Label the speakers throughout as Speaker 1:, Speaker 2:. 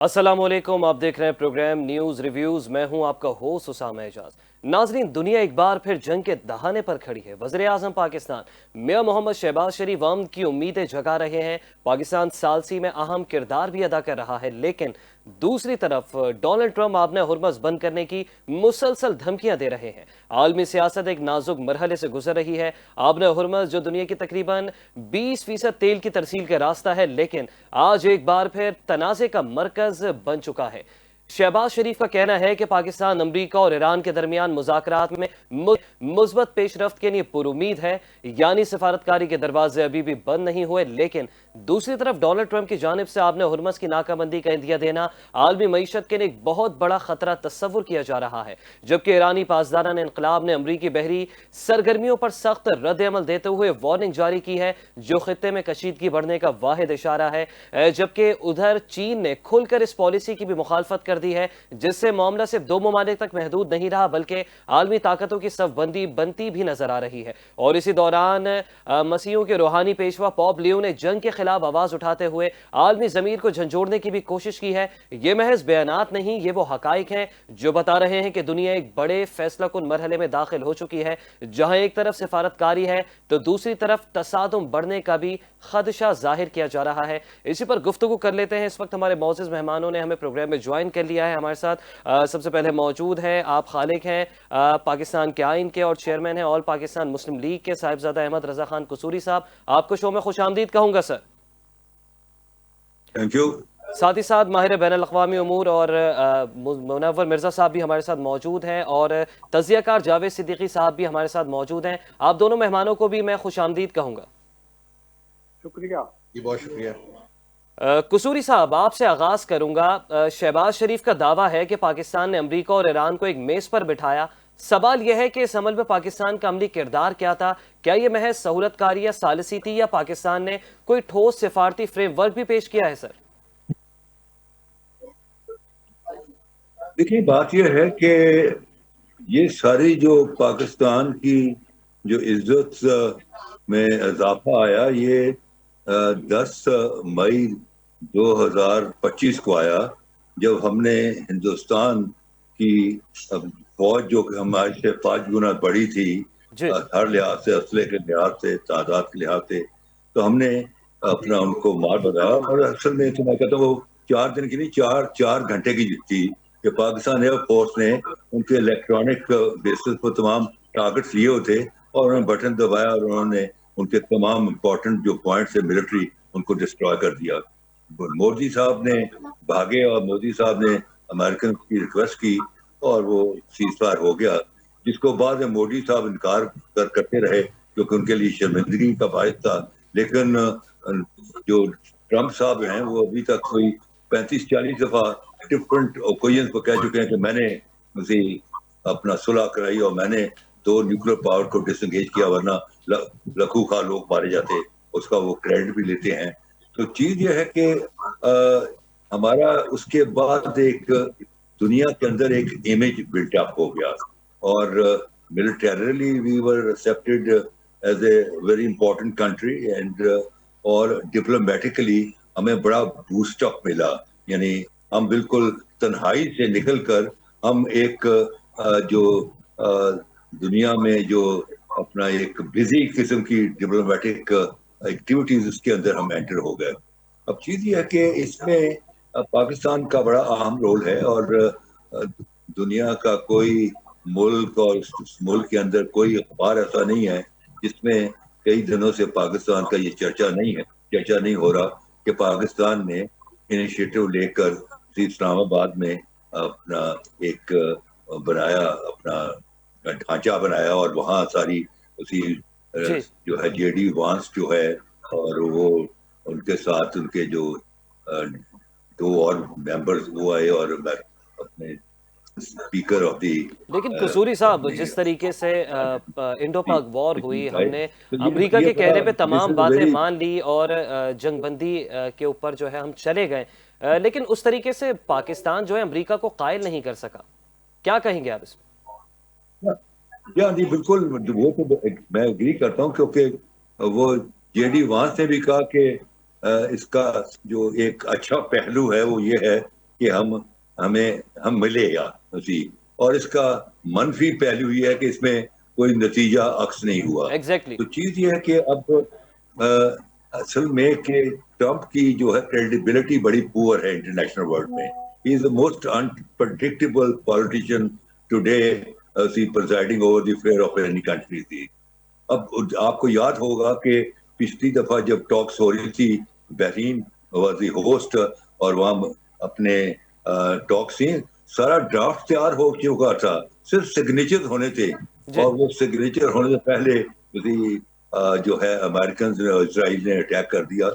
Speaker 1: अस्सलामुअलैकुम, आप देख रहे हैं प्रोग्राम न्यूज रिव्यूज। मैं हूं आपका होस्ट उसामा एजाज। नाजरीन, दुनिया एक बार फिर जंग के दहाने पर खड़ी है। वज़ीर आज़म पाकिस्तान मियां मोहम्मद शहबाज शरीफ अमन की उम्मीदें जगा रहे हैं। पाकिस्तान सालसी में अहम किरदार भी अदा कर रहा है, लेकिन दूसरी तरफ डोनाल्ड ट्रंप आपने हुर्मस बंद करने की मुसलसल धमकियां दे रहे हैं। आलमी सियासत एक नाजुक मरहले से गुजर रही है। आपने हुर्मस जो दुनिया की तकरीबन 20% तेल की तरसील का रास्ता है, लेकिन आज एक बार फिर तनाज़े का मरकज बन चुका है। शहबाज शरीफ का कहना है कि पाकिस्तान, अमरीका और ईरान के दरमियान मुज़ाकरात में मुस्बत पेशरफ्त के लिए पुरुमीद है, यानी सफारतकारी के दरवाजे अभी भी बंद नहीं हुए। लेकिन दूसरी तरफ डोनाल्ड ट्रंप की जानिब से आपने हुर्मस की नाकाबंदी का इंदिया देना आलमी मईशत के लिए एक बहुत बड़ा खतरा तस्वुर किया जा रहा है। जबकि ईरानी पासदारान इनकलाब ने अमरीकी बहरी सरगर्मियों पर सख्त रद्द अमल देते हुए वार्निंग जारी की है, जो खित्ते में कशीदगी बढ़ने का वाहिद इशारा है। जबकि उधर चीन ने खुलकर इस पॉलिसी की भी मुखालफत कर दी है, जिससे मामला सिर्फ दो ममालिक तक महदूद नहीं रहा, बल्कि आलमी ताकतों की सफबंदी बनती भी नजर आ रही है। और इसी दौरान मसीहों के रूहानी पेशवा पॉप लियो ने जंग के खिलाफ आवाज उठाते हुए आलमी जमीर को झंझोड़ने की भी कोशिश की है। ये महज बयानात नहीं, ये वो हकाइक हैं जो बता रहे हैं कि दुनिया एक बड़े फैसला कुन मरहले में दाखिल हो चुकी है, जहां एक तरफ सिफारतकारी है तो दूसरी तरफ तसादुम बढ़ने का भी खदशा जाहिर किया जा रहा है। इसी पर गुफ्तगू कर लेते हैं। इस वक्त हमारे मौजूद मेहमानों ने हमें प्रोग्राम में ज्वाइन कर लिया है। हमारे साथ सबसे पहले मौजूद है आप खालिक हैं, पाकिस्तान के आइन के और चेयरमैन हैं ऑल पाकिस्तान मुस्लिम लीग के, साहिबजादा अहमद रजा खान कसूरी साहब। आपको शो में खुश आमदीद कहूंगा सर।
Speaker 2: Thank you.
Speaker 1: साथ ही साथ माहिर बैनुल अक़वामी उमूर और मुनव्वर मिर्ज़ा साहब भी हमारे साथ मौजूद हैं, और तज़ियाकार जावेद सिद्दीकी साहब भी हमारे साथ मौजूद हैं। आप दोनों मेहमानों को भी मैं खुश आमदीद कहूँगा।
Speaker 2: शुक्रिया जी, बहुत शुक्रिया।
Speaker 1: कसूरी साहब, आपसे आगाज़ करूँगा। शहबाज शरीफ का दावा है कि पाकिस्तान ने अमरीका और ईरान को एक मेज़ पर बिठाया। सवाल यह है कि इस अमल में पाकिस्तान का अमली किरदार क्या था? क्या यह महज सहूलतकारी या सालिसी थी, या पाकिस्तान ने कोई ठोस सिफारती फ्रेमवर्क भी पेश किया है सर?
Speaker 2: देखिए, बात यह है कि ये सारी जो पाकिस्तान की जो इज्जत में इजाफा आया, ये 10 मई 2025 को आया, जब हमने हिंदुस्तान की फौज, जो कि हमारे से 5 गुना बड़ी थी हर लिहाज से, असले के लिहाज से, तादाद के लिहाज से, तो हमने अपना उनको मार बनाया। और असल में तो मैं कहता हूँ वो 4 दिन की नहीं, 4 घंटे की थी कि पाकिस्तान एयरफोर्स ने उनके इलेक्ट्रॉनिक बेसिस पर तमाम टारगेट्स लिए होते, और उन्होंने बटन दबाया और उन्होंने उनके तमाम इंपॉर्टेंट जो पॉइंट्स है मिलिट्री, उनको डिस्ट्रॉय कर दिया। मोदी साहब ने भागे और मोदी साहब ने अमेरिकन की रिक्वेस्ट की और वो सीजफायर हो गया, जिसको बाद में मोदी साहब इनकार करते रहे, क्योंकि उनके लिए शर्मिंदगी का बायस था। लेकिन जो ट्रंप साहब हैं, वो अभी तक कोई 35-40 दफा डिफरेंट ओकेजन पर कह चुके हैं कि मैंने उसे अपना सुलह कराई और मैंने 2 न्यूक्लियर पावर को डिसंगेज किया, वरना लखू खा लोग मारे जाते। उसका वो क्रेडिट भी लेते हैं। तो चीज ये है कि हमारा उसके बाद एक दुनिया के अंदर एक इमेज बिल्टअप हो गया, और militarily we were accepted as a very important country, and और डिप्लोमेटिकली हमें बड़ा बूस्टअप मिला। यानी हम बिल्कुल तन्हाई से निकलकर हम एक जो दुनिया में जो अपना एक बिजी किस्म की डिप्लोमेटिक एक्टिविटीज, उसके अंदर हम एंटर हो गए। अब चीज ये है कि इसमें पाकिस्तान का बड़ा अहम रोल है, और दुनिया का कोई मुल्क और उस मुल्क के अंदर कोई अखबार ऐसा नहीं है जिसमें कई दिनों से पाकिस्तान का ये चर्चा नहीं हो रहा कि पाकिस्तान ने इनिशिएटिव लेकर इस्लामाबाद में अपना एक बनाया, अपना ढांचा बनाया, और वहाँ सारी उसी जो है जेडी वांस जो है, और वो उनके साथ उनके जो 2 और मेंबर्स वो आए, और अपने स्पीकर ऑफ दी।
Speaker 1: लेकिन कसूरी साहब, जिस तरीके से इंडो पाक वॉर हुई, हमने अमेरिका के कहने पे तमाम बातें मान ली और जंगबंदी के ऊपर जो है हम चले गए, लेकिन उस तरीके से पाकिस्तान जो है अमेरिका को कायल नहीं कर सका। क्या कहेंगे आप इसमें?
Speaker 2: या नहीं, बिल्कुल, वो तो मैं एग्री करता हूँ, क्योंकि वो जेडी वांस ने भी कहा कि इसका जो एक अच्छा पहलू है वो ये है कि हम मिले या उसी, और इसका मनफी पहलू ये है कि इसमें कोई नतीजा अक्स नहीं हुआ।
Speaker 1: एग्जैक्टली।
Speaker 2: तो चीज ये है कि अब असल में कि ट्रंप की जो है क्रेडिबिलिटी बड़ी पुअर है इंटरनेशनल वर्ल्ड में। He is the most unpredictable politician today, presiding over the affair of any country थी। अब आपको याद होगा कि पिछली दफा जब टॉक्स हो रही थी, बहरीन वाज द होस्ट, और वहां अपने टॉक्स से सारा ड्राफ्ट तैयार हो चुका था, सिर्फ सिग्नेचर होने थे।
Speaker 1: जी।
Speaker 2: और वो सिग्नेचर होने से पहले उसी जो है अमेरिकन इसराइल ने अटैक कर दिया।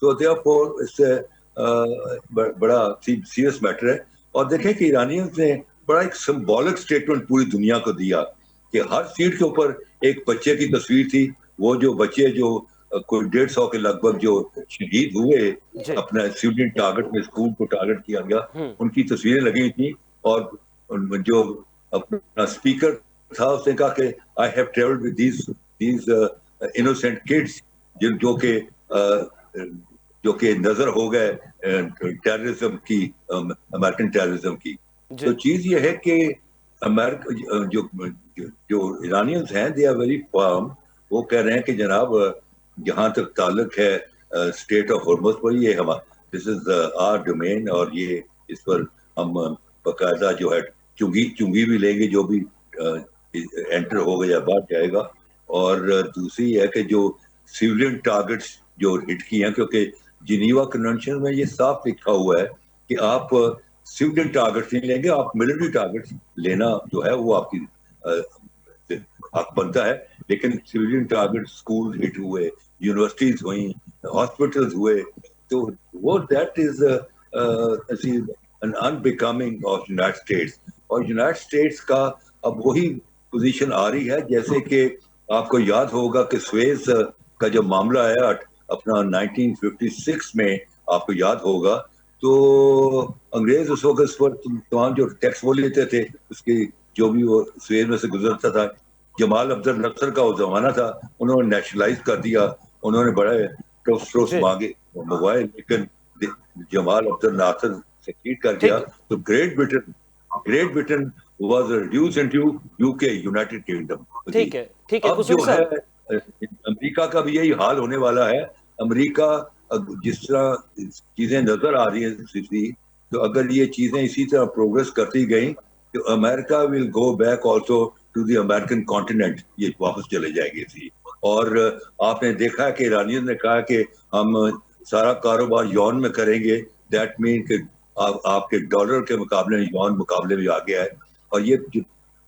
Speaker 2: सो देयरफॉर इससे बड़ा सीरियस मैटर है। और देखें कि ईरानियंस ने बड़ा एक सिंबॉलिक स्टेटमेंट पूरी दुनिया को दिया कि हर सीट के ऊपर एक बच्चे की तस्वीर थी। वो जो बच्चे जो कोई 150 के लगभग जो शहीद हुए
Speaker 1: जी।
Speaker 2: अपना स्टूडेंट टारगेट में, स्कूल को टारगेट किया गया, उनकी तस्वीरें लगी थी। और जो अपना स्पीकर था उसने कहा कि I have travelled with these innocent kids, जो कि नजर हो गए टेररिज्म की, अमेरिकन टेररिज्म की।
Speaker 1: जी।
Speaker 2: तो चीज ये है कि अमेरिका जो जो ईरानियंस हैं, दे आर वेरी फर्म। वो कह रहे हैं कि जनाब, जहां तक ताल्लुक है स्टेट ऑफ हॉर्मस पर, ये हम दिस इज आवर डोमेन, और ये इस पर हम बाकायदा जो है चुंगी चुंगी भी लेंगे जो भी एंटर होगा या बाहर जाएगा। और दूसरी है कि जो सिविलियन टारगेट्स जो हिट किए हैं, क्योंकि जिनीवा कन्वेंशन में ये साफ लिखा हुआ है कि आप सिविलियन टारगेट्स नहीं लेंगे, आप मिलिट्री टारगेट्स लेना जो है वो आपकी हक बनता है। लेकिन सिविलियन टारगेट स्कूल हिट हुए, यूनिवर्सिटीज हुई, हॉस्पिटल्स हुए, तो वो that is an unbecoming of United states. और यूनाइटेड स्टेट्स का अब वही पोजीशन आ रही है, जैसे कि आपको याद होगा कि स्वेज का जब मामला आया अपना 1956 में, आपको याद होगा, तो अंग्रेज उस वक्त इस पर तमाम जो टैक्स वो लेते थे, उसकी जो भी वो स्वेज में से गुजरता था। जमाल अब्दुल नसर का वो जमाना था, उन्होंने नेशनलाइज कर दिया, उन्होंने बड़े टोस्ट
Speaker 1: जी।
Speaker 2: मांगे मोबाइल, लेकिन जमाल अब्दुल नासर सक्सीड कर गया।
Speaker 1: ठीक है।
Speaker 2: तो great Britain was reduce into UK, United kingdom.
Speaker 1: ठीक है। ठीक है
Speaker 2: अब
Speaker 1: कुसूरी
Speaker 2: जो है
Speaker 1: साहब।
Speaker 2: अमेरिका का भी यही हाल होने वाला है। अमेरिका जिस तरह चीजें नजर आ रही है स्थिति, तो अगर ये चीजें इसी तरह प्रोग्रेस करती गई, तो America will go back also to the American continent, ये वापस चले जाएगी थी। और आपने देखा है कि ईरानियन ने कहा कि हम सारा कारोबार यौन में करेंगे। दैट मीन कि आपके डॉलर के मुकाबले में यौन मुकाबले में आ गया है। और ये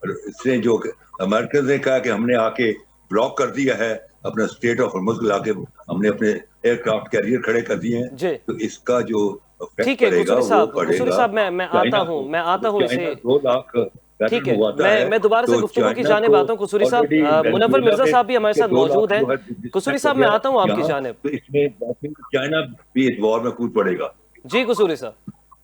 Speaker 2: इसने जो अमेरिकन ने कहा कि हमने आके ब्लॉक कर दिया है अपना स्टेट ऑफ हॉर्मस को, लाके हमने अपने एयरक्राफ्ट कैरियर खड़े कर दिए हैं।
Speaker 1: जी।
Speaker 2: तो इसका जो इफेक्ट
Speaker 1: ठीक है
Speaker 2: पड़ेगा वो
Speaker 1: कुसूरी
Speaker 2: पड़ेगा
Speaker 1: साहब, मैं आता
Speaker 2: चाइना
Speaker 1: हूँ,
Speaker 2: को।
Speaker 1: मैं आता हूँ इसे।
Speaker 2: चाइना 2 लाख
Speaker 1: ठीक
Speaker 2: पैटर्न
Speaker 1: है,
Speaker 2: हुआता है,
Speaker 1: मैं दोबारा से
Speaker 2: तो
Speaker 1: गुफ्तगू की
Speaker 2: चाइना
Speaker 1: जानिब
Speaker 2: को
Speaker 1: आता हूँ कुसूरी साहब।
Speaker 2: ऑलरेडी
Speaker 1: मुनव्वर
Speaker 2: वेनेजुएला
Speaker 1: मिर्जा
Speaker 2: में
Speaker 1: साहब भी हमारे
Speaker 2: के
Speaker 1: साथ
Speaker 2: 2 लाख
Speaker 1: मौजूद हैं।
Speaker 2: जो है
Speaker 1: कुसूरी
Speaker 2: डिस्कनेक्ट हो
Speaker 1: साहब, मैं
Speaker 2: गया
Speaker 1: आता हूँ आपकी
Speaker 2: यहाँ।
Speaker 1: जानिब।
Speaker 2: तो इसमें चाइना भी इस वॉर में कूद पड़ेगा।
Speaker 1: जी कुसूरी साहब।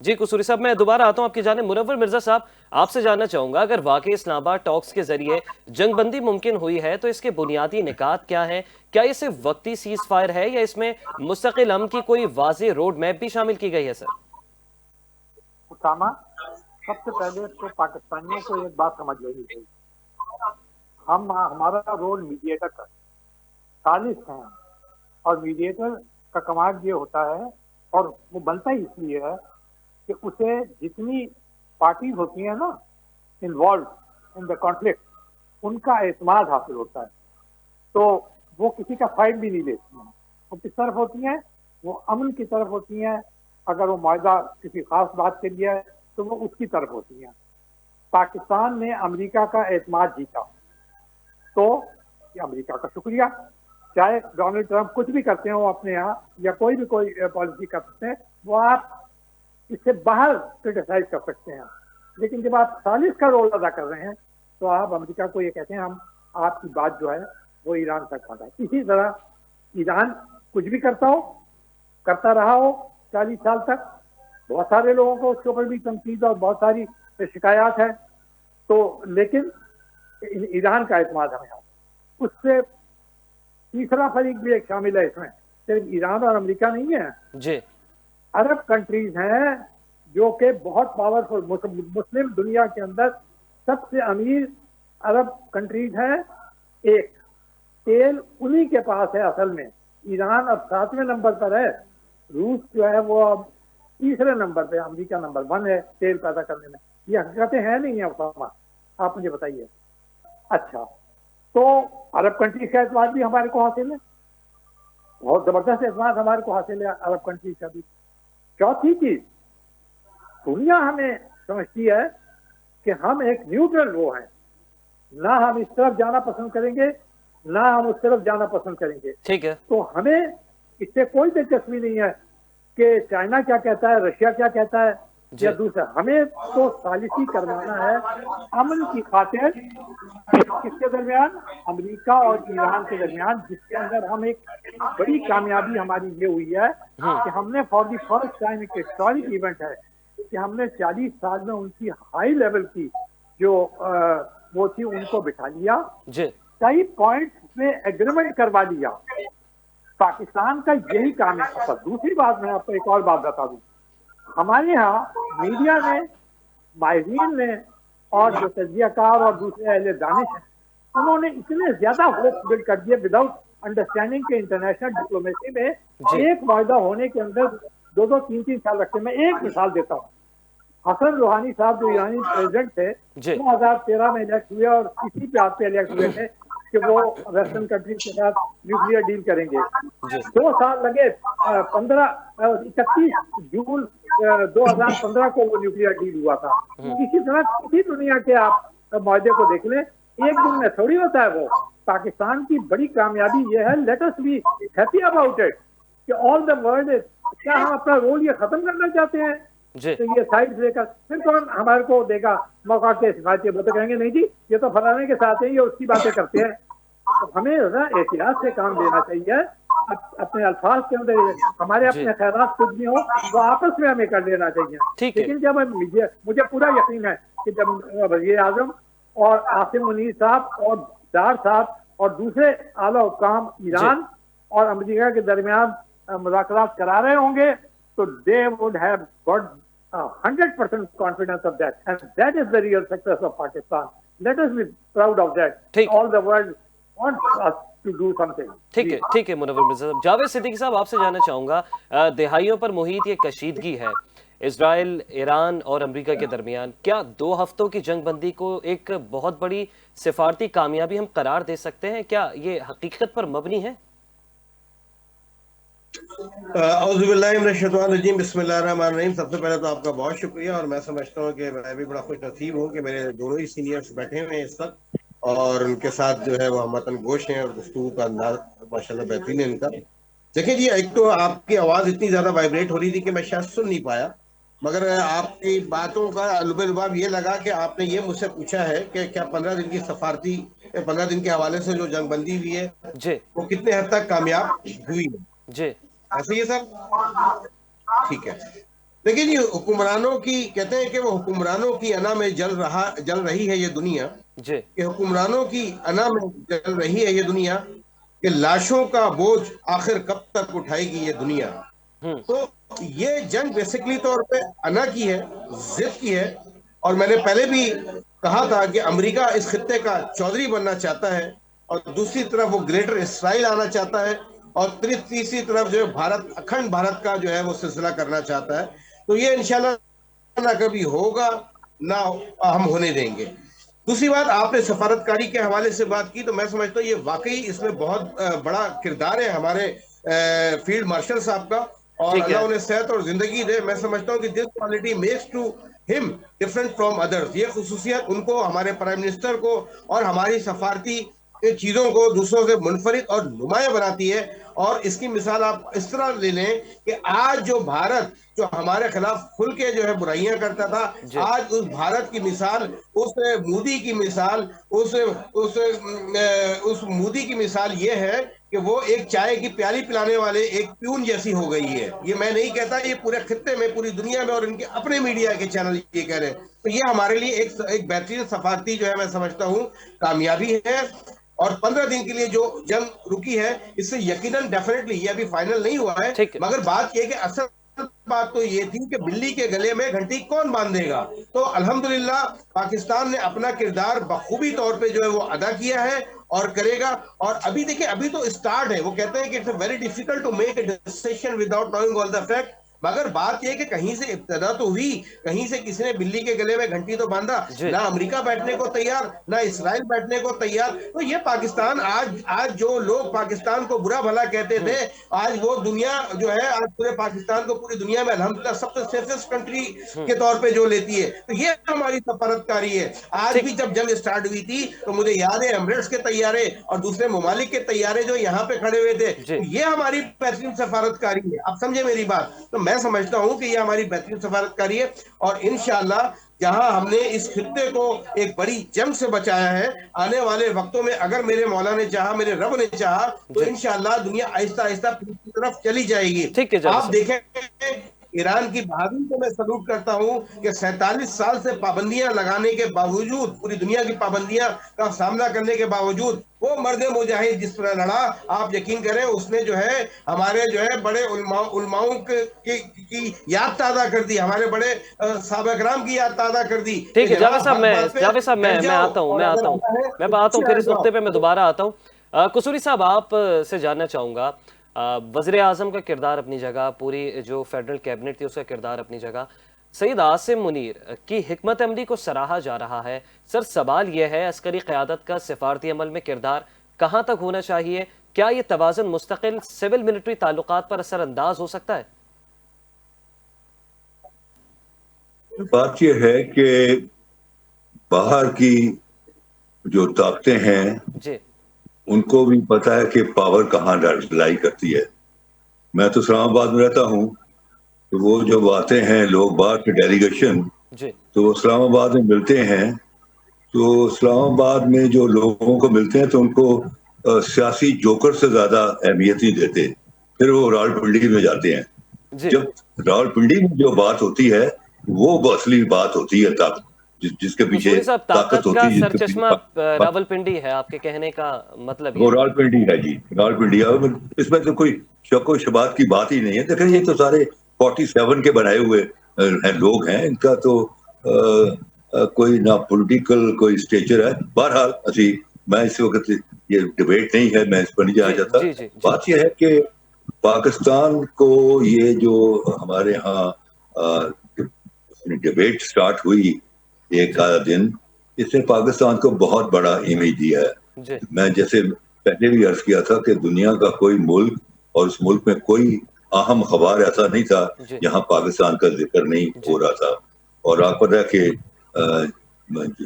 Speaker 1: जी कुसूरी साहब, मैं दोबारा आता हूं आपकी जानिब। मुनव्वर मिर्जा साहब, आपसे जानना चाहूंगा, अगर वाकई इस्लामाबाद टॉक्स के जरिए जंगबंदी मुमकिन हुई है तो इसके बुनियादी निकात क्या हैं? क्या ये सिर्फ वक्ती सीज फायर है या इसमें मुस्तकिल अमन की कोई वाज़ेह रोड मैप भी शामिल की गई है? सर
Speaker 3: उसामा, सबसे पहले तो पाकिस्तानियों को एक बात समझ लेनी चाहिए, हमारा रोल मीडिएटर का सालिस है। और मीडिएटर का कमाल ये होता है, और वो बनता ही इसलिए है कि उसे जितनी पार्टीज होती हैं ना इन्वॉल्व इन द कॉन्फ्लिक्ट, उनका एतमाद हासिल होता है। तो वो किसी का फाइट भी नहीं लेती हैं। वो किस तरफ होती हैं? वो अमन की तरफ होती हैं। अगर वो मुआहदा किसी खास बात के लिए है तो वो उसकी तरफ होती हैं। पाकिस्तान ने अमेरिका का एतमाद जीता, तो ये अमेरिका का शुक्रिया। चाहे डोनाल्ड ट्रंप कुछ भी करते हो अपने यहाँ, या कोई भी कोई पॉलिसी करते हैं, वो आप इससे बाहर क्रिटिसाइज कर सकते हैं। लेकिन जब आप सालिस का रोल अदा कर रहे हैं तो आप अमेरिका को ये कहते हैं हम आपकी बात जो है वो ईरान तक पहुंचाए। इसी तरह ईरान कुछ भी करता रहा हो 40 साल तक, बहुत सारे लोगों को उसके ऊपर भी तनकीद और बहुत सारी शिकायत है, तो लेकिन ईरान का एतमाद हमें हो। उससे तीसरा फरीक भी एक शामिल है इसमें, सिर्फ ईरान और अमेरिका नहीं है,
Speaker 1: जी।
Speaker 3: अरब कंट्रीज हैं जो कि बहुत पावरफुल मुस्लिम दुनिया के अंदर सबसे अमीर अरब कंट्रीज है। एक तेल उन्हीं के पास है असल में। ईरान अब 7वें नंबर पर है, रूस जो है वो अब तीसरे नंबर पे, अमेरिका नंबर 1 है तेल पैदा करने में। ये हकीकतें हैं नहीं है उसामा, आप मुझे बताइए। अच्छा, तो अरब कंट्रीज का एतमाद भी हमारे को हासिल है, बहुत जबरदस्त एतमाद हमारे को हासिल है अरब कंट्रीज का भी। चौथी चीज, दुनिया हमें समझती है कि हम एक न्यूट्रल वो हैं, ना हम इस तरफ जाना पसंद करेंगे ना हम उस तरफ जाना पसंद करेंगे।
Speaker 1: ठीक है।
Speaker 3: तो हमें इससे कोई दिलचस्पी नहीं है कि चाइना क्या कहता है, रशिया क्या कहता है या दूसरा। हमें तो सालिसी करवाना है अमन की खातिर किसके दरमियान, अमेरिका और ईरान के दरमियान, जिसके अंदर हम एक बड़ी कामयाबी हमारी ये हुई है कि हमने फॉर द फर्स्ट टाइम एक हिस्टोरिक इवेंट है कि हमने 40 साल में उनकी हाई लेवल की जो वो थी उनको बिठा लिया, कई पॉइंट में एग्रीमेंट करवा लिया। पाकिस्तान का यही काम है। अच्छा, दूसरी बात मैं आपको एक और बात बता दूं, हमारे यहाँ मीडिया ने, माहिरीन ने और जो तजियाकार और दूसरे अहले दानिश हैं, उन्होंने इतने ज्यादा होप बिल्ड कर दिए विदाउट अंडरस्टैंडिंग के इंटरनेशनल डिप्लोमेसी में एक वायदा होने के अंदर 2-2, 3-3 साल लगते। मैं एक मिसाल देता हूँ, हसन रूहानी साहब जो ईरानी प्रेसिडेंट थे 2013 में इलेक्ट हुए और इसी बात पे इलेक्ट हुए थे कि वो वेस्टर्न कंट्रीज के साथ न्यूक्लियर डील करेंगे। 2 साल लगे, 31 जून 2015 को वो न्यूक्लियर डील हुआ था। इसी तरह किसी दुनिया के आप मुआहदे को देख लें, एक दिन में थोड़ी होता है वो। पाकिस्तान की बड़ी कामयाबी ये है, let us be happy about it, कि ऑल द वर्ल्ड, क्या हम अपना रोल ये खत्म करना चाहते हैं? तो ये साइड लेकर फिर कौन हमारे को देगा मौका के सिफारिश? वो तो कहेंगे नहीं जी ये तो फलाने के साथ है, ये उसकी बातें करते हैं। तो हमें एहतियात से काम लेना चाहिए, अपने अल्फाज के अंदर हमारे अपने ख्यालात कुछ भी हो वो आपस में हमें कर लेना चाहिए। लेकिन जब मुझे पूरा यकीन है कि जब वज़ीर आज़म और आसिम मुनीर साहब और डार साहब और दूसरे आला हुक्काम ईरान और अमेरिका के दरमियान मुज़ाकरात करा रहे होंगे तो they would have got 100% confidence of that, and that is the real success of Pakistan. Let us be proud of that. All the world wants us to do something.
Speaker 1: ठीक है मुनव्वर मिर्जा साहब। जावेद सिद्दीकी साहब, आपसे जानना चाहूंगा, दहाइयों पर मुहित ये कशीदगी है इजराइल, ईरान और अमेरिका के दरमियान, क्या 2 हफ्तों की जंगबंदी को एक बहुत बड़ी सिफारती कामयाबी हम करार दे सकते हैं? क्या ये हकीकत पर मबनी है?
Speaker 4: बिस्मिल्लाहिर्रहमानिर्रहीम। सबसे पहले तो आपका बहुत शुक्रिया, और मैं समझता हूँ कि मैं भी बड़ा खुश नसीब हूँ कि मेरे दोनों ही सीनियर्स बैठे हुए हैं इस वक्त, और उनके साथ जो है वो हमवतन गोश हैं और गुफ्तगू का अंदाज माशाल्लाह बेहतरीन है इनका। देखिए जी, एक तो आपकी आवाज़ इतनी ज़्यादा वाइब्रेट हो रही थी कि मैं शायद सुन नहीं पाया, मगर आपकी बातों का लुब-ए-लुबाब ये लगा कि आपने ये मुझसे पूछा है कि क्या 15 दिन की सफारती 15 दिन के हवाले से जो जंगबंदी हुई है वो कितने हद तक कामयाब हुई है? ऐसे ही है सर? ठीक है। देखिए जी, हुक्मरानों की, कहते हैं कि वो हुक्मरानों की अना में जल रही है ये दुनिया, कि हुक्मरानों की अना में जल रही है ये दुनिया, कि लाशों का बोझ आखिर कब तक उठाएगी ये दुनिया। तो ये जंग बेसिकली तौर पे अना की है, जिद की है, और मैंने पहले भी कहा था कि अमेरिका इस खित्ते का चौधरी बनना चाहता है, और दूसरी तरफ वो ग्रेटर इसराइल आना चाहता है, और तीसरी तरफ जो है भारत, अखंड भारत का जो है वो सिलसिला करना चाहता है। तो ये इंशाल्लाह ना कभी होगा ना हम होने देंगे। दूसरी बात, आपने सफारतकारी के हवाले से बात की, तो मैं समझता हूँ ये वाकई इसमें बहुत बड़ा किरदार है हमारे फील्ड मार्शल साहब का, और अल्लाह उन्हें सेहत और जिंदगी दे। मैं समझता हूँ कि this quality makes to him different from others, ये खुसूसियत उनको, हमारे प्राइम मिनिस्टर को और हमारी सफारती चीजों को दूसरों से मुनफरिद और नुमाया बनाती है। और इसकी मिसाल आप इस तरह ले लें कि आज जो भारत जो हमारे खिलाफ खुल के जो है बुराइयां करता था, आज उस भारत की मिसाल, उस मोदी की मिसाल, उस मोदी की मिसाल ये है कि वो एक चाय की प्याली पिलाने वाले एक प्यून जैसी हो गई है। ये मैं नहीं कहता, ये पूरे खित्ते में, पूरी दुनिया में, और इनके अपने मीडिया के चैनल ये कह रहे हैं। तो ये हमारे लिए एक बेहतरीन सफारती जो है मैं समझता हूँ कामयाबी है। और 15 दिन के लिए जो जंग रुकी है, इससे यकीनन डेफिनेटली ये अभी फाइनल नहीं हुआ है, मगर बात यह कि असल बात तो ये थी कि बिल्ली के गले में घंटी कौन बांधेगा। तो अल्हम्दुलिल्लाह पाकिस्तान ने अपना किरदार बखूबी तौर पे जो है वो अदा किया है और करेगा। और अभी देखिए, अभी तो स्टार्ट है। वो कहते हैं कि it's very difficult to make a decision without knowing all the fact, मगर बात यह है कि कहीं से इब्तदा तो हुई, कहीं से किसी ने बिल्ली के गले में घंटी तो बांधा।
Speaker 1: जी।
Speaker 4: ना अमेरिका बैठने को तैयार, ना इसराइल बैठने को तैयार। तो ये पाकिस्तान आज जो लोग पाकिस्तान को बुरा भला कहते थे, आज वो दुनिया जो है, आज पूरे पाकिस्तान को पूरी दुनिया में अल्हम्दुलिल्लाह सबसे सेफेस्ट कंट्री के तौर पे जो लेती है। तो ये हमारी सफारतकारी है। आज
Speaker 1: ठीक।
Speaker 4: भी जब जंग स्टार्ट हुई थी तो मुझे याद है एमिरेट्स के तैयारे और दूसरे ममालिक के तैयारे जो यहाँ पे खड़े हुए थे।
Speaker 1: जी।
Speaker 4: तो ये हमारी बेहतरीन सफारतकारी है। आप समझे मेरी बात? तो मैं समझता हूं कि ये हमारी बेहतरीन सफारतकारी है। और इंशाअल्लाह जहां हमने इस खित्ते को एक बड़ी जंग से बचाया है, आने वाले वक्तों में अगर मेरे मौला ने चाहा, मेरे रब ने चाहा, तो
Speaker 1: जी।
Speaker 4: इंशाअल्लाह दुनिया आहिस्ता आहिस्ता की तरफ चली जाएगी।
Speaker 1: ठीक है जावेद
Speaker 4: आप
Speaker 1: साहब।
Speaker 4: देखें, ईरान की बहादुरी को मैं सलूट करता हूं कि 47 साल से पाबंदियां लगाने के बावजूद, पूरी दुनिया की पाबंदियां का सामना करने के बावजूद, वो मर्द मुजाहिद जिस तरह लड़ा, आप यकीन करें उसने जो है हमारे जो है बड़े उलमाओं की याद ताज़ा कर दी, हमारे बड़े साहबा कराम की याद ताज़ा कर दी।
Speaker 1: ठीक है जावेद साहब,
Speaker 4: हर
Speaker 1: मैं
Speaker 4: बात पे
Speaker 1: जावेद साहब मैं
Speaker 4: डट
Speaker 1: मैं
Speaker 4: जाओ
Speaker 1: आता हूँ
Speaker 4: और
Speaker 1: मैं
Speaker 4: अगर
Speaker 1: आता हूँ
Speaker 4: आता है
Speaker 1: मैं
Speaker 4: तो
Speaker 1: आता हूँ
Speaker 4: पीछे
Speaker 1: फिर इस
Speaker 4: हट
Speaker 1: नुक्ते पे
Speaker 4: जाओ।
Speaker 1: मैं दोबारा आता हूँ। कसूरी साहब, आप से जानना चाहूँगा, वज़ीर आज़म का किरदार अपनी जगह, पूरी जो फेडरल कैबिनेट थी उसका किरदार अपनी जगह, सईद आसिम मुनीर की हिकमत अमली को सराहा जा रहा है। सर, सवाल यह है, अस्करी क़यादत का सिफारती अमल में किरदार कहाँ तक होना चाहिए? क्या ये तवाज़ुन मुस्तकिल सिविल मिलिट्री ताल्लुकात पर असरअंदाज हो सकता है?
Speaker 2: बात यह है कि बाहर की जो ताकतें हैं
Speaker 1: जी।
Speaker 2: उनको भी पता है कि पावर कहाँ लाई करती है। मैं तो इस्लामाबाद में रहता हूँ, तो वो जब आते हैं लोग बाहर के डेलीगेशन,
Speaker 1: जी।
Speaker 2: तो वो इस्लामाबाद में मिलते हैं। तो इस्लामाबाद में जो लोगों को मिलते हैं तो उनको सियासी जोकर से ज्यादा अहमियत नहीं देते। फिर वो रावलपिंडी में जाते हैं।
Speaker 1: जी।
Speaker 2: जब रावलपिंडी में जो बात होती है वो असली बात होती है, ताकत जिसके पीछे
Speaker 1: कसूरी साहब,
Speaker 2: ताकत
Speaker 1: ताकत
Speaker 2: होती
Speaker 1: का
Speaker 2: है, जिसके
Speaker 1: सरचश्मा
Speaker 2: पीछे
Speaker 1: रावलपिंडी है, आपके कहने का मतलब
Speaker 2: वो
Speaker 1: ये है?
Speaker 2: रावलपिंडी है जी, रावलपिंडी है। इसमें तो कोई शक व शबात की बात ही नहीं है। देखिए, ये
Speaker 1: ठीक
Speaker 2: तो
Speaker 1: है।
Speaker 2: सारे 47 के बनाए हुए हैं लोग हैं। इनका तो कोई ना पॉलिटिकल कोई स्टेचर है। बहरहाल असी मैं इस वक्त ये डिबेट नहीं है, मैं इस पर नहीं जाना
Speaker 1: जी
Speaker 2: चाहता।
Speaker 1: जी जी जी।
Speaker 2: बात यह है कि पाकिस्तान को ये जो हमारे यहाँ डिबेट स्टार्ट हुई एक आधा दिन, इसने पाकिस्तान को बहुत बड़ा इमेज दिया है।
Speaker 1: जी।
Speaker 2: मैं जैसे पहले भी अर्ज किया था कि दुनिया का कोई मुल्क और उस मुल्क में कोई अहम खबर ऐसा नहीं था
Speaker 1: जी
Speaker 2: जहां पाकिस्तान का जिक्र नहीं
Speaker 1: जी
Speaker 2: हो रहा था। और आपको पता है कि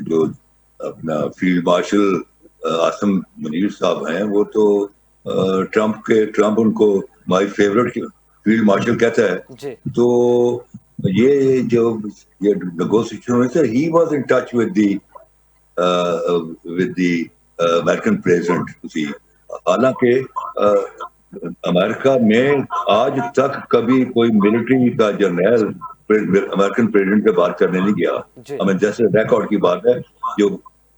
Speaker 2: जो अपना फील्ड मार्शल आसिम मुनीर साहब हैं, वो तो ट्रम्प उनको माय फेवरेट फील्ड मार्शल कहता है।
Speaker 1: जी
Speaker 2: तो ये जो ये नेगोशिएशन हुई थी, he was in touch with the American president. उसी हालांकि अमेरिका में आज तक कभी कोई मिलिट्री का जर्नल अमेरिकन प्रेसिडेंट से बात करने नहीं गया।
Speaker 1: जी
Speaker 2: हमें जैसे रिकॉर्ड की बात है, जो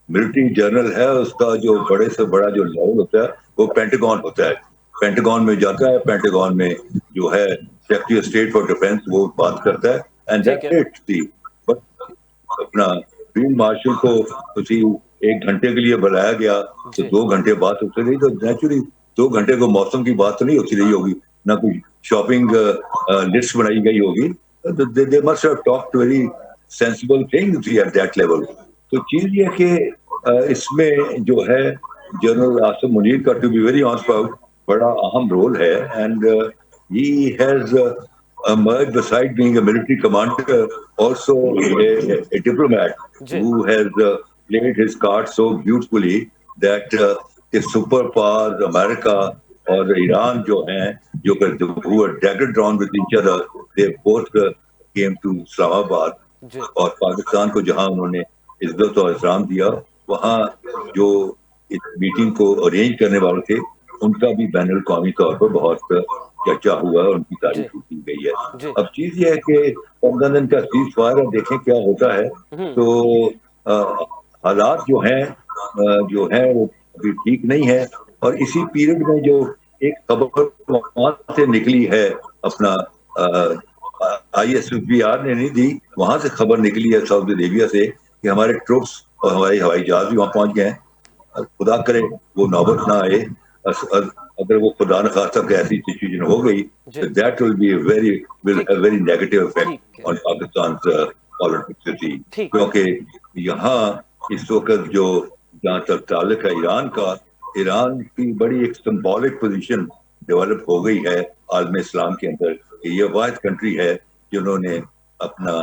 Speaker 2: मिलिट्री जर्नल है उसका जो बड़े से बड़ा जो लेवल होता है वो पेंटागन होता है। पेंटागन में जाता है, पेंटागन में जो है secretary of state for defence वो बात करता है, एंड
Speaker 1: ठीक है।
Speaker 2: That's it. बट अपना फील्ड मार्शल को उसी 1 घंटे के लिए बुलाया गया, तो
Speaker 1: जी
Speaker 2: 2 घंटे बात होती रही। तो नेचुरली 2 घंटे को मौसम की बात तो नहीं होती रही होगी, ना कोई शॉपिंग लिस्ट बनाई गई होगी। They must have talked very sensible things at that level. तो चीज ये कि इसमें जो है जनरल आसिम मुनीर का, टू बी वेरी ऑनेस्ट, बड़ा अहम रोल है। And he has emerged, beside being a military commander, also a diplomat
Speaker 1: जी
Speaker 2: who has played his cards so beautifully that the superpowers, America और ईरान जो हैं, जो who were dragged drawn with each other, they both came to Islamabad।
Speaker 1: जी
Speaker 2: और पाकिस्तान को जहां उन्होंने इज्जत और एहतराम दिया, वहां जो इस मीटिंग को अरेंज करने वाले थे उनका भी बैनुल कौमी तौर पर बहुत चर्चा हुआ, उनकी
Speaker 1: जी
Speaker 2: तारीफ की गई है।
Speaker 1: जी।
Speaker 2: अब चीज ये है कि 15 दिन का सीज फायर है, देखें क्या होता है। तो हालात जो हैं वो अभी ठीक नहीं है। और इसी पीरियड में जो एक खबर वहां से निकली है, अपना ISPR ने नहीं दी, वहां से खबर निकली है सऊदी अरेबिया से कि हमारे ट्रुप्स और हमारे हवाई जहाज भी वहां पहुंच गए हैं। और खुदा करे वो नौबत ना आए, अगर वो खुदा न खास्ता कि ऐसी सिचुएशन हो गई,
Speaker 1: जी
Speaker 2: दैट विल
Speaker 1: ठीक
Speaker 2: हैव वेरी नेगेटिव इफेक्ट
Speaker 1: ठीक है
Speaker 2: ऑन पाकिस्तान पॉलिटिक्स,
Speaker 1: ठीक है
Speaker 2: क्योंकि यहाँ इस वक्त जो जहाँ तक ताल्लुक है ईरान का, ईरान की बड़ी एक सिंबॉलिक पोजीशन डेवलप हो गई है आलम इस्लाम के अंदर कि ये वाहिद कंट्री है जिन्होंने अपना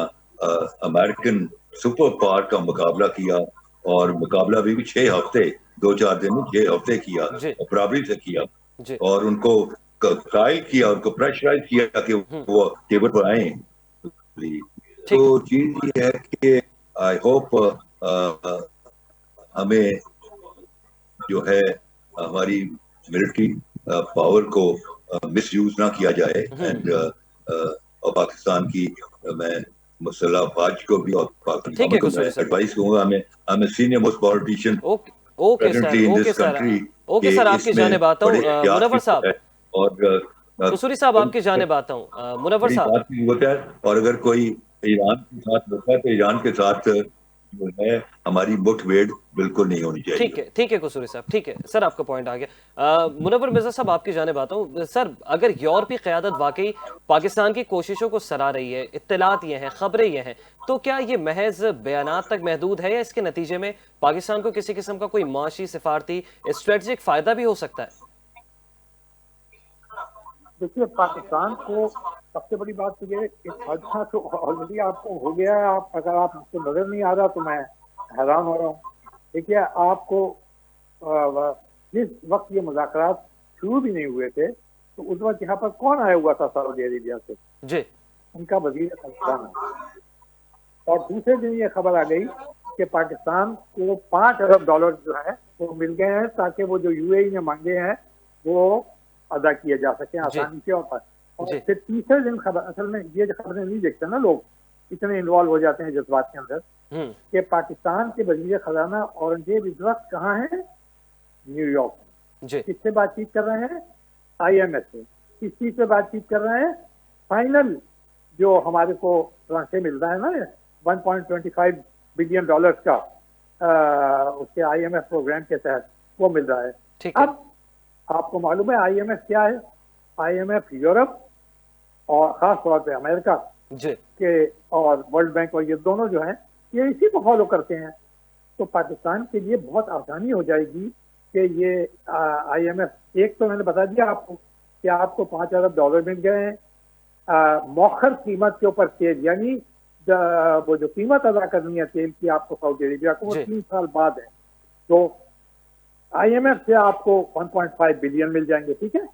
Speaker 2: अमेरिकन सुपर पावर का मुकाबला किया, और मुकाबला भी 6 हफ्ते, 2-4 दिन में 6 हफ्ते किया,
Speaker 1: जी
Speaker 2: और बराबरी से किया,
Speaker 1: जी
Speaker 2: और उनको ट्रायल किया, उनको प्रेशराइज किया कि वो टेबल पर आए।
Speaker 1: ठीक
Speaker 2: तो चीज ये है कि आई होप हमें जो है हमारी मिलिट्री पावर को मिसयूज ना किया जाए, एंड और पाकिस्तान की मैं मुसल्ह अफवाज को भी और पाकिस्तान
Speaker 1: ठीक है
Speaker 2: गवर्नमेंट को मैं
Speaker 1: कसूरी सर
Speaker 2: एडवाइस करूंगा, हमें senior most politician
Speaker 1: okay okay sir
Speaker 2: presently in
Speaker 1: okay
Speaker 2: this
Speaker 1: sir
Speaker 2: country
Speaker 1: okay
Speaker 2: कि
Speaker 1: सर आपकी
Speaker 2: इसमें
Speaker 1: जानिब आता
Speaker 2: बड़े
Speaker 1: हूँ
Speaker 2: एहतियात
Speaker 1: मुनव्वर
Speaker 2: की
Speaker 1: साहब
Speaker 2: है, और
Speaker 1: कसूरी साहब आपकी जानिब आता हूँ मुनव्वर
Speaker 2: बड़ी
Speaker 1: साहब
Speaker 2: बात की जरूरत है। और अगर कोई ईरान के साथ होता है तो ईरान के साथ जो है हमारी मुठभेड़ बिल्कुल नहीं होनी चाहिए।
Speaker 1: ठीक है कसूरी साहब ठीक है सर आपका पॉइंट आ गया मुनव्वर मिर्जा साहब आपकी जानिब आता हूँ सर अगर यूरोपीय क़यादत वाकई पाकिस्तान की कोशिशों को सराह रही है इत्तलात ये हैं खबरें ये हैं तो क्या ये महज बयानात तक महदूद है या इसके नतीजे में पाकिस्तान को किसी किस्म का कोई माशी सिफारती स्ट्रेटजिक फायदा भी हो सकता है?
Speaker 3: देखिए, पाकिस्तान को सबसे बड़ी बात तो ये एक हादसा तो ऑलरेडी आपको हो गया है। आप अगर आपको नजर नहीं आ रहा तो मैं हैरान हो रहा हूँ। देखिए, आपको जिस वक्त ये मुज़ाकरात शुरू भी नहीं हुए थे तो उस वक्त यहाँ पर कौन आया हुआ था सऊदी अरेबिया से?
Speaker 1: जी
Speaker 3: उनका वजीर खान। और दूसरे दिन ये खबर आ गई कि पाकिस्तान को $5 अरब जो है वो मिल गए हैं ताकि वो जो UAE ने मांगे हैं वो अदा किए जा सके आसानी से। और फिर तीसरे दिन खबर, असल में ये खबरें नहीं देखते ना लोग, इतने इन्वॉल्व हो जाते हैं जज्बात के अंदर, कि पाकिस्तान के वजीर खजाना औरंगजेब इस वक्त कहाँ है? न्यूयॉर्क में। किससे बातचीत कर रहे हैं? IMF से। किस चीज से बातचीत कर रहे हैं? फाइनल जो हमारे को ट्रांशे मिल रहा है ना $1.25 बिलियन का उसके IMF प्रोग्राम के तहत वो मिल रहा है। अब आपको मालूम है IMF क्या है? IMF यूरोप और खास तौर पे अमेरिका के और वर्ल्ड बैंक और ये दोनों जो हैं ये इसी को फॉलो करते हैं। तो पाकिस्तान के लिए बहुत आसानी हो जाएगी कि ये IMF, एक तो मैंने बता दिया आपको कि आपको $5 अरब मिल गए हैं मौखर कीमत के ऊपर तेल, यानी वो जो कीमत अदा करनी है तेल की आपको सऊदी अरेबिया को वो 3 साल बाद है। तो IMF से आपको 1.5 बिलियन मिल जाएंगे। ठीक है,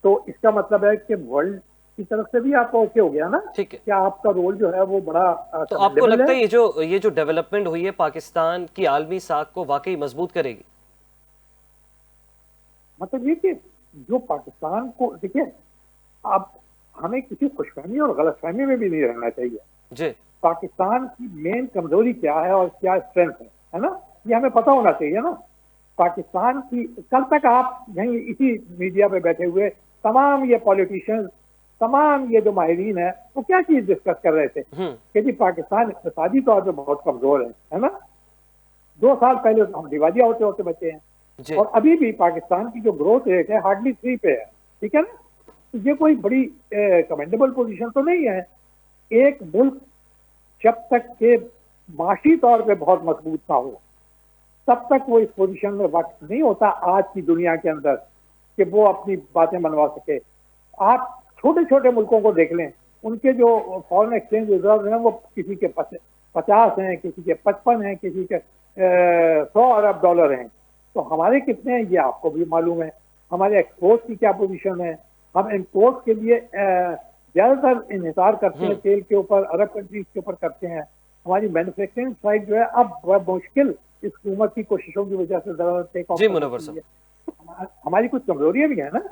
Speaker 3: तो इसका मतलब है कि वर्ल्ड की तरफ से भी आपका ओके हो गया ना?
Speaker 1: ठीक है,
Speaker 3: क्या आपका रोल जो है वो बड़ा
Speaker 1: तो आपको लगता है ये जो डेवलपमेंट हुई है पाकिस्तान की आलमी साख को वाकई मजबूत करेगी?
Speaker 3: मतलब ये कि जो पाकिस्तान को, देखिए अब हमें किसी खुशफहमी और गलतफहमी में भी नहीं रहना चाहिए
Speaker 1: जी।
Speaker 3: पाकिस्तान की मेन कमजोरी क्या है और क्या स्ट्रेंथ है ना, ये हमें पता होना चाहिए ना। पाकिस्तान की, कल तक आप यहीं इसी मीडिया पे बैठे हुए तमाम ये पॉलिटिशियंस, तमाम ये जो माहिरीन है वो क्या चीज डिस्कस कर रहे थे कि जी पाकिस्तान इक़्तिसादी तौर पे बहुत कमजोर है ना। 2 साल पहले तो हम दिवालिया होते होते बचे हैं और अभी भी पाकिस्तान की जो ग्रोथ रेट है हार्डली 3 पे है। ठीक है ना, तो ये कोई बड़ी कमेंडेबल पोजीशन तो नहीं है। एक मुल्क जब तक के माशी तौर पे बहुत मजबूत ना हो तब तक वो इस पोजीशन में वक्त नहीं होता आज की दुनिया के अंदर कि वो अपनी बातें मनवा सके। आप छोटे छोटे मुल्कों को देख लें, उनके जो फॉरेन एक्सचेंज रिजर्व हैं वो किसी के 50 हैं, किसी के 55 हैं, किसी के $100 अरब हैं। तो हमारे कितने हैं ये आपको भी मालूम है। हमारे एक्सपोर्ट की क्या पोजीशन है? हम इम्पोर्ट के लिए ज्यादातर इन्हिसार करते हैं तेल के ऊपर, अरब कंट्रीज के ऊपर करते हैं। हमारी मैन्युफैक्चरिंग साइड जो है अब बहुत मुश्किल इस हुकूमत की कोशिशों की वजह से हमारी कुछ कमजोरियां भी है ना।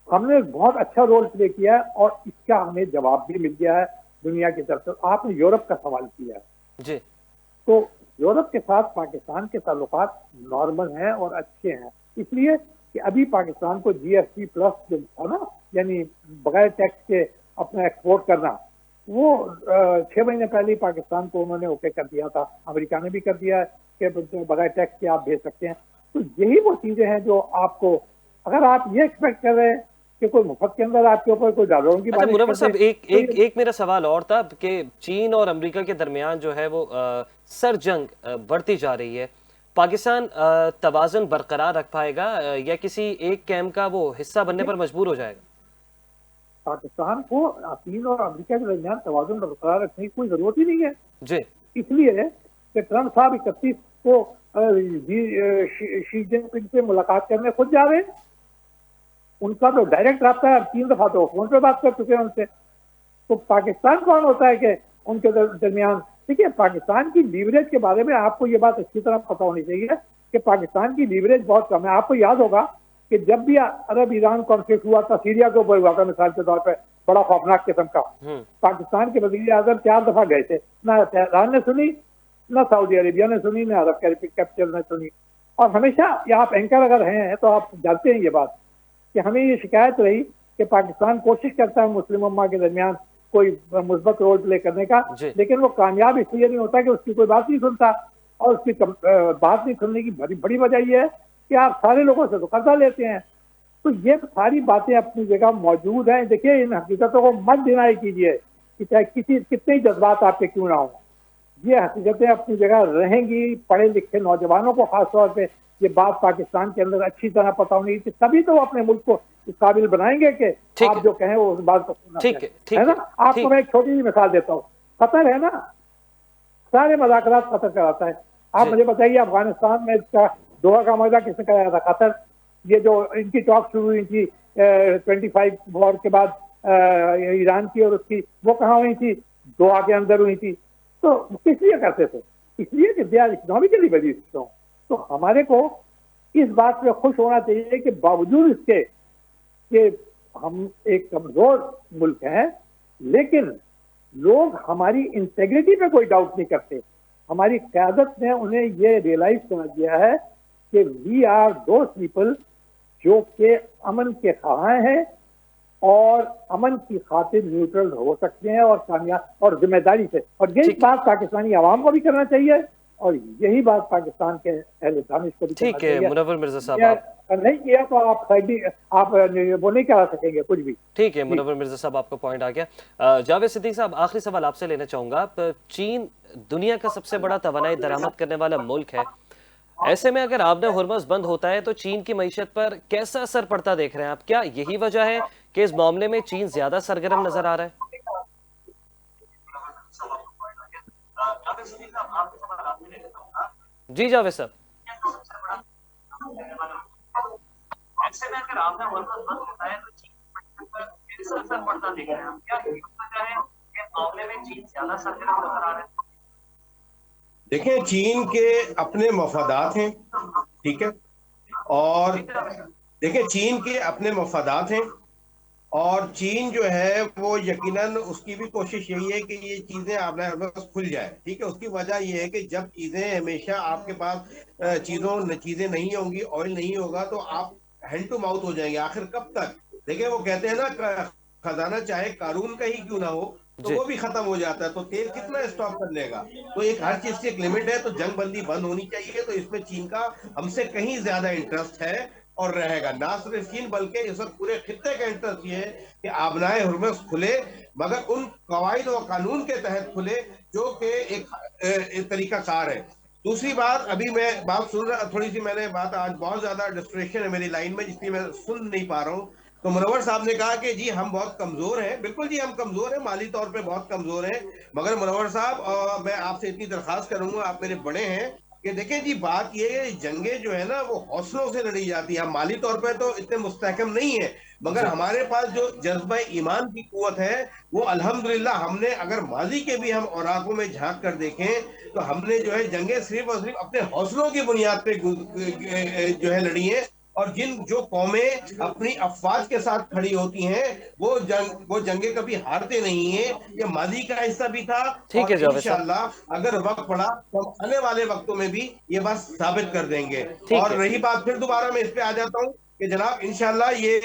Speaker 3: हमने बहुत अच्छा रोल प्ले किया है और इसका हमें जवाब भी मिल गया है दुनिया की तरफ से। आपने यूरोप का सवाल किया
Speaker 1: जी,
Speaker 3: तो यूरोप के साथ पाकिस्तान के ताल्लुकात नॉर्मल हैं और अच्छे हैं, इसलिए कि अभी पाकिस्तान को GSP+ जो था ना, यानी बगैर टैक्स के अपना एक्सपोर्ट करना, वो 6 महीने पहले ही पाकिस्तान को उन्होंने ओके कर दिया था, अमेरिका ने भी कर दिया है कि बगैर टैक्स के आप भेज सकते हैं। तो यही वो चीजें हैं जो आपको, अगर आप ये एक्सपेक्ट कर रहे हैं कि कोई मुफ्त के अंदर आपके ऊपर कोई डॉलरों की
Speaker 1: अच्छा
Speaker 3: बारिश
Speaker 1: मुनव्वर
Speaker 3: कर
Speaker 1: साहब,
Speaker 3: दे,
Speaker 1: एक मेरा सवाल और था कि चीन और अमेरिका के दरमियान जो है वो सरजंग बढ़ती जा रही है। पाकिस्तान तवाज़ुन बरकरार रख पाएगा या किसी एक कैम्प का वो हिस्सा बनने पर मजबूर हो जाएगा?
Speaker 3: पाकिस्तान को चीन और अमेरिका के दरमियान तवाज़ुन बरकरार रखने की कोई जरूरत ही नहीं है।
Speaker 1: जी,
Speaker 3: इसलिए कि ट्रंप साहब 31 को शी जिनपिंग से मुलाकात करने खुद जा रहे हैं। उनका तो डायरेक्ट रब्ता है, 3 दफा तो फोन पे बात कर चुके हैं उनसे। तो पाकिस्तान कौन होता है कि उनके दरमियान, देखिए पाकिस्तान की लीवरेज के बारे में आपको ये बात अच्छी तरह पता होनी चाहिए कि पाकिस्तान की लीवरेज बहुत कम है। आपको याद होगा कि जब भी अरब ईरान कॉन्फ्लिक्ट हुआ था, सीरिया के ऊपर हुआ था मिसाल के तौर पर, बड़ा खौफनाक किस्म का, पाकिस्तान के वजीर आजम 4 दफा गए थे, ना तेहरान ने सुनी, ना सऊदी अरेबिया ने सुनी, ना अरब कैपिटल ने सुनी। और हमेशा ये आप एंकर अगर हैं तो आप जानते हैं ये बात कि हमें ये शिकायत रही कि पाकिस्तान कोशिश करता है मुस्लिम उम्मा के दरमियान कोई मुस्बत रोल प्ले करने का, लेकिन वो कामयाब इसलिए नहीं होता कि उसकी कोई बात नहीं सुनता। और उसकी बात नहीं सुनने की बड़ी वजह यह है कि आप सारे लोगों से तो कर्जा लेते हैं। तो ये सारी बातें अपनी जगह मौजूद हैं। देखिए, इन हकीकतों को मत डिनाई कीजिए कि चाहे कितने जज्बात आपके क्यों ना हो, ये हकीकतें अपनी जगह रहेंगी। पढ़े लिखे नौजवानों को खासतौर पे ये बात पाकिस्तान के अंदर अच्छी तरह पता होनी चाहिए, तभी तो वो अपने मुल्क को इस काबिल बनाएंगे कि आप जो कहें वो उस बात को सुनना है ना। आपको मैं एक छोटी सी मिसाल देता हूँ। कतर है ना, सारे मज़ाकरात कतर कराता है। आप मुझे बताइए, अफगानिस्तान में इसका दोहा का मजा किसने कराया था? कतर। ये जो इनकी टॉक शुरू हुई थी 25 वॉर के बाद ईरान की और उसकी, वो कहाँ हुई थी? दोहा के अंदर हुई थी। तो किस लिए करते थे? इसलिए कि they are economically very strong. तो हमारे को इस बात पे खुश होना चाहिए कि बावजूद इसके कि हम एक कमजोर मुल्क हैं, लेकिन लोग हमारी इंटेग्रिटी पे कोई डाउट नहीं करते। हमारी क़यादत ने उन्हें ये रियलाइज करा दिया है कि वी आर दोज पीपल जो के अमन के ख्वाह हैं और अमन की खातिर न्यूट्रल हो सकते हैं और कामयाब और जिम्मेदारी से। और यही बात पाकिस्तानी आवाम को भी करना चाहिए और यही बात पाकिस्तान के अहले दानिश को भी करना चाहिए।
Speaker 1: ठीक है मुनव्वर मिर्जा साहब,
Speaker 3: नहीं किया तो आप वो नहीं करा सकेंगे कुछ भी।
Speaker 1: ठीक है मुनव्वर मिर्जा साहब, आपका पॉइंट आ गया। जावेद सिद्दीकी साहब, आखिरी सवाल आपसे लेना चाहूंगा। चीन दुनिया का सबसे बड़ा तवानाई दरामद करने वाला मुल्क है। ऐसे में अगर आबने हुर्मुज़ बंद होता है तो चीन की मईशत पर कैसा असर पड़ता देख रहे हैं आप? क्या यही वजह है कि इस मामले में चीन ज्यादा सरगर्म नजर आ रहा है? जी जावेद साहब।
Speaker 5: ऐसे में अगर आपने हुर्मुज़ बंद होता है तो चीन पर कैसा असर पड़ता देख रहे हैं आप? क्या यही वजह है कि मामले में चीन ज्यादा सरगर्म नजर आ रहा है?
Speaker 4: देखिए, चीन के अपने मफादात हैं, ठीक है, और देखिए चीन के अपने मफादात हैं और चीन जो है वो यकीनन उसकी भी कोशिश यही है कि ये चीजें आपने खुल जाए, ठीक है। उसकी वजह ये है कि जब चीजें हमेशा आपके पास चीजें नहीं होंगी, ऑयल नहीं होगा, तो आप हैंड टू माउथ हो जाएंगे। आखिर कब तक? देखिए, वो कहते हैं ना, खजाना चाहे कानून का ही क्यों ना हो तो वो भी खत्म हो जाता है, तो तेल कितना स्टॉक कर लेगा? तो एक हर चीज की एक लिमिट है। तो जंग बंदी बंद होनी चाहिए। तो इसमें चीन का हमसे कहीं ज्यादा इंटरेस्ट है और रहेगा। ना सिर्फ चीन बल्कि इस वक्त पूरे खित्ते का इंटरेस्ट ये है कि आबनाए हुर्मुज़ खुले, मगर उन कवायद और कानून के तहत खुले जो कि एक तरीकाकार है। दूसरी बात, अभी मैं बात सुन रहा, थोड़ी सी मैंने बात, आज बहुत ज्यादा डिस्ट्रैक्शन है मेरी लाइन में जिसकी मैं सुन नहीं पा रहा हूँ। तो मुनव्वर साहब ने कहा कि जी हम बहुत कमजोर हैं। बिल्कुल जी, हम कमजोर हैं, माली तौर पे बहुत कमजोर हैं। मगर मुनव्वर साहब, मैं आपसे इतनी दरखास्त करूंगा, आप मेरे बड़े हैं, कि देखें जी, बात ये है जंगे जो है ना वो हौसलों से लड़ी जाती है। हम माली तौर पे तो इतने मुस्तहकम नहीं है, मगर हमारे पास जो जज्बा ईमान की कुव्वत है वो अल्हम्दुलिल्लाह, हमने अगर माजी के भी हम औराकों में झांक कर देखें तो हमने जो है जंगे सिर्फ और सिर्फ अपने हौसलों की बुनियाद पे जो है लड़ी है। और जो कौमें अपनी अफवाज के साथ खड़ी होती हैं वो जंगे कभी हारते नहीं है। ये माजी का हिस्सा भी था और इंशाअल्लाह अगर वक्त पड़ा तो आने वाले वक्तों में भी ये बात साबित कर देंगे। और रही बात, फिर दोबारा मैं इस पे आ जाता हूँ कि जनाब इंशाल्लाह ये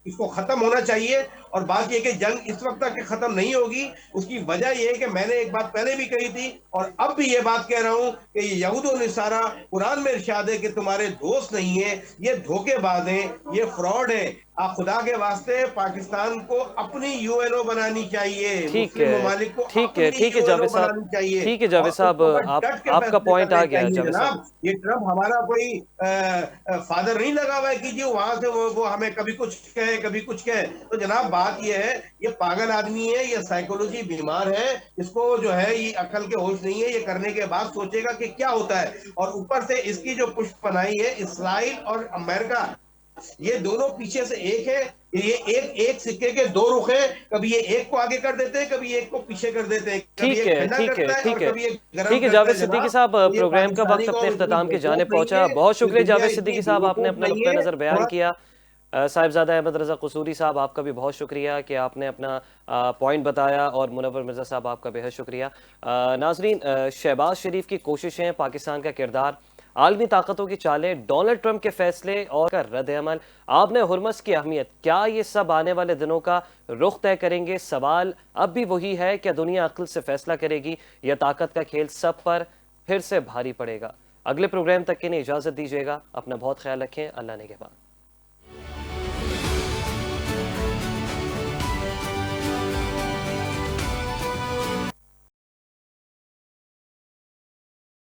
Speaker 4: इसको खत्म होना चाहिए। और बात यह कि जंग इस वक्त तक खत्म नहीं होगी, उसकी वजह यह है कि मैंने एक बात पहले भी कही थी और अब भी ये बात कह रहा हूं कि ये यहूद और निसारा कुरान में इरशाद है कि तुम्हारे दोस्त नहीं है, ये धोखेबाज हैं, ये फ्रॉड है। आप खुदा के वास्ते पाकिस्तान को अपनी यूएनओ बनानी चाहिए,
Speaker 1: ठीक
Speaker 4: मुस्लिम
Speaker 1: है,
Speaker 4: ममालिक को
Speaker 1: ठीक है,
Speaker 4: अपनी
Speaker 1: ठीक है
Speaker 4: यूएनओ
Speaker 1: जावेद साहब,
Speaker 4: बनानी चाहिए।
Speaker 1: ठीक है जावेद
Speaker 4: और
Speaker 1: साहब,
Speaker 4: उसके ऊपर
Speaker 1: आप
Speaker 4: डट के
Speaker 1: आपका
Speaker 4: फैसले
Speaker 1: पॉइंट आ
Speaker 4: करने
Speaker 1: गया
Speaker 4: चाहिए
Speaker 1: जावेद साहब।
Speaker 4: जनाब। ये ट्रम्प हमारा कोई फादर नहीं लगा हुआ है कि जी वहां से वो हमें कभी कुछ कहे कभी कुछ कहे। तो जनाब बात ये है, ये पागल आदमी है, ये साइकोलॉजी बीमार है, इसको जो है ये अकल के होश नहीं है। ये करने के बाद सोचेगा कि क्या होता है। और ऊपर से इसकी जो पुष्प बनाई है इस्राइल और अमेरिका, ये दोनों पीछे से एक है। ये एक सिक्के के दो रुख हैं, कभी ये एक को आगे कर देते हैं, कभी एक को पीछे कर देते हैं, कभी
Speaker 1: ठीक
Speaker 4: एक
Speaker 1: है,
Speaker 4: ठंडा
Speaker 1: ठीक है,
Speaker 4: करता है
Speaker 1: ठीक
Speaker 4: और
Speaker 1: है,
Speaker 4: कभी एक गर्म
Speaker 1: ठीक है
Speaker 4: करता
Speaker 1: जावेद
Speaker 4: है
Speaker 1: सिद्दीकी
Speaker 4: जनाब।
Speaker 1: साहब,
Speaker 4: तो ये
Speaker 1: प्रोग्राम का वक्त
Speaker 4: पाकिस्तानी
Speaker 1: अपने
Speaker 4: को
Speaker 1: इख्तिताम के
Speaker 4: इतनी
Speaker 1: जाने
Speaker 4: बेवकूफ
Speaker 1: पहुंचा।
Speaker 4: नहीं है,
Speaker 1: बहुत शुक्रिया
Speaker 4: ये दुनिया
Speaker 1: जावेद
Speaker 4: इतनी
Speaker 1: सिद्दीकी साहब, आपने
Speaker 4: बेवकूफ
Speaker 1: अपना
Speaker 4: नहीं
Speaker 1: नुक्ता
Speaker 4: है।
Speaker 1: नज़र बयान
Speaker 4: थोड़ा
Speaker 1: किया। साहिबजादा अहमद रज़ा कसूरी साहब, आपका भी बहुत शुक्रिया कि आपने अपना पॉइंट बताया, और मुनव्वर मिर्ज़ा साहब आपका बेहद शुक्रिया। नाजरीन, शहबाज शरीफ की कोशिशें, पाकिस्तान का किरदार, आलमी ताकतों की चालें, डोनाल्ड ट्रंप के फैसले और का रद्द-ए-अमल, आपने हुर्मस की अहमियत, क्या ये सब आने वाले दिनों का रुख तय करेंगे? सवाल अब भी वही है, क्या दुनिया अक्ल से फैसला करेगी या ताकत का खेल सब पर फिर से भारी पड़ेगा? अगले प्रोग्राम तक के लिए इजाज़त दीजिएगा। अपना बहुत ख्याल रखें। अल्लाह ने के बाद।